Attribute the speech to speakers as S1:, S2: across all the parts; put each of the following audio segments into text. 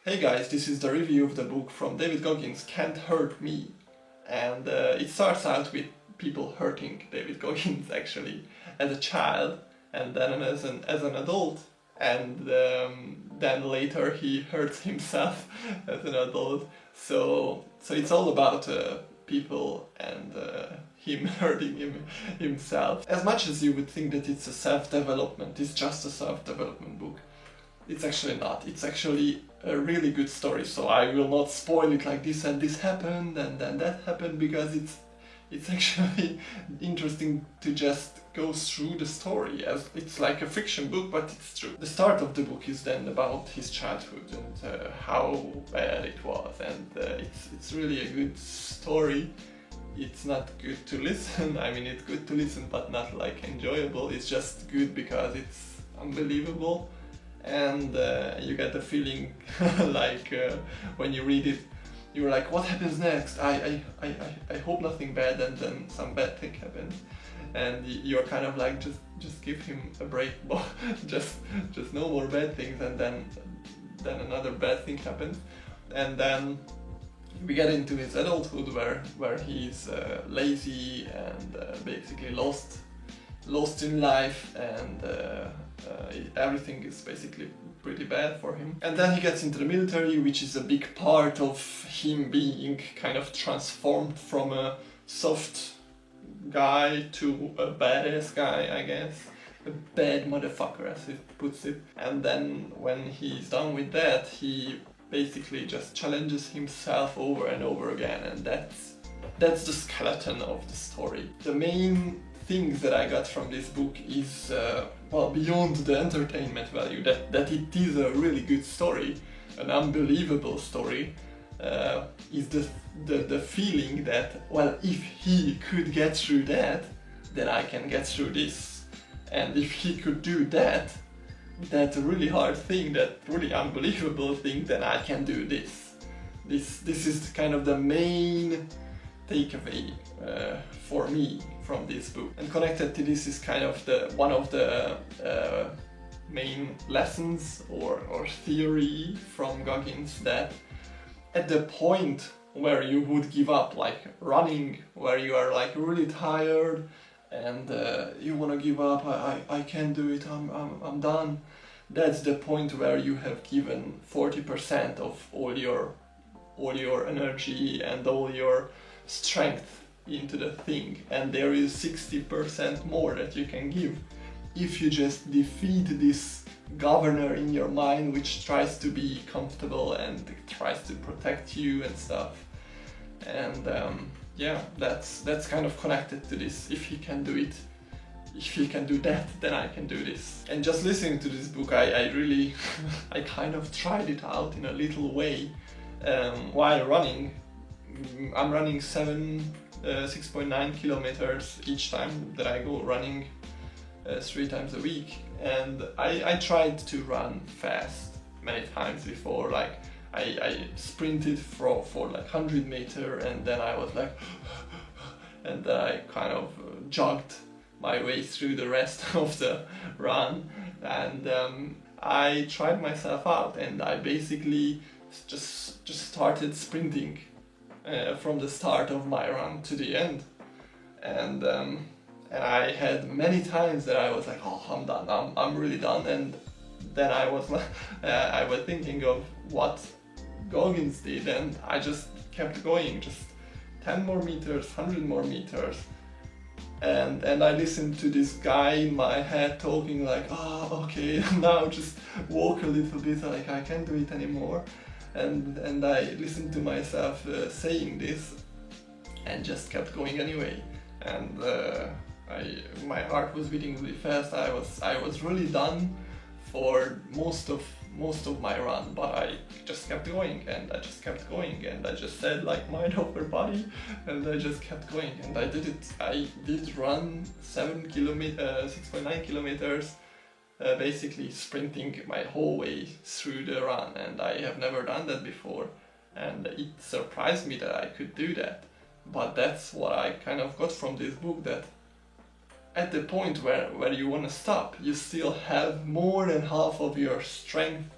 S1: Hey guys, this is the review of the book from David Goggins, Can't Hurt Me. And it starts out with people hurting David Goggins actually as a child and then as an adult. And then later he hurts himself as an adult. So it's all about people and him hurting himself. As much as you would think that it's a self-development, it's just a self-development book. It's actually not. It's actually a really good story, so I will not spoil it like this and this happened and then that happened, because it's actually interesting to just go through the story, as it's like a fiction book, but it's true. The start of the book is then about his childhood and how bad it was, and it's really a good story. It's not good to listen, I mean it's good to listen but not like enjoyable, it's just good because it's unbelievable. And you get the feeling like when you read it, you're like, what happens next? I hope nothing bad, and then some bad thing happens, and you're kind of like, just give him a break, just no more bad things, and then another bad thing happens, and then we get into his adulthood where he's lazy and basically lost in life, and everything is basically pretty bad for him. And then he gets into the military, which is a big part of him being kind of transformed from a soft guy to a badass guy, I guess. A bad motherfucker, as he puts it. And then when he's done with that, he basically just challenges himself over and over again, and that's the skeleton of the story. The main things that I got from this book is, well, beyond the entertainment value, that it is a really good story, an unbelievable story, is the feeling that, well, if he could get through that, then I can get through this. And if he could do that really hard thing, that really unbelievable thing, then I can do this. This is kind of the main takeaway for me from this book. And connected to this is kind of one of the main lessons or theory from Goggins, that at the point where you would give up, like running, where you are like really tired and you want to give up, I can't do it, I'm done, that's the point where you have given 40% of all your energy and all your strength into the thing, and there is 60% more that you can give if you just defeat this governor in your mind, which tries to be comfortable and tries to protect you and stuff. And yeah, that's kind of connected to this. If he can do it, if he can do that, then I can do this. And just listening to this book, I really I kind of tried it out in a little way while running. I'm running 6.9 kilometers each time that I go running 3 times a week, and I tried to run fast many times before. Like I sprinted for like 100 meter, and then I was like and then I kind of jogged my way through the rest of the run, and I tried myself out, and I basically just started sprinting from the start of my run to the end, and I had many times that I was like, oh, I'm done, I'm really done, and then I was thinking of what Goggins did, and I just kept going, just 10 more meters, 100 more meters, and I listened to this guy in my head talking like, oh, okay, now just walk a little bit, like I can't do it anymore. And I listened to myself saying this, and just kept going anyway. And my heart was beating really fast. I was really done for most of my run, but I just kept going, and I just kept going, and I just said like mind over body, and I just kept going, and I did it. I did run 6.9 kilometers. Basically sprinting my whole way through the run, and I have never done that before, and it surprised me that I could do that. But that's what I kind of got from this book, that at the point where you want to stop, you still have more than half of your strength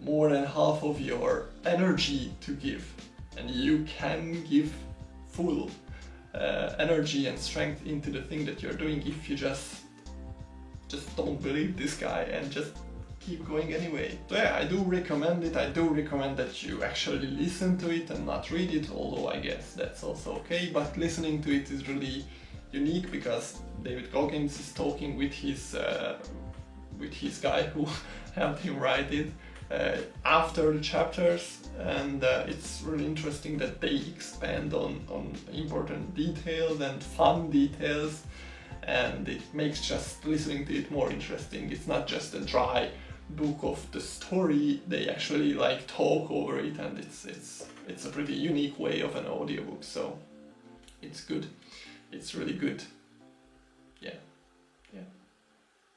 S1: more than half of your energy to give, and you can give full energy and strength into the thing that you're doing if you just don't believe this guy and just keep going anyway. So yeah, I do recommend it. I do recommend that you actually listen to it and not read it, although I guess that's also okay, but listening to it is really unique because David Goggins is talking with his guy who helped him write it after the chapters, and it's really interesting that they expand on important details and fun details, and it makes just listening to it more interesting. It's not just a dry book of the story, they actually like talk over it, and it's a pretty unique way of an audiobook, so it's good. It's really good. Yeah.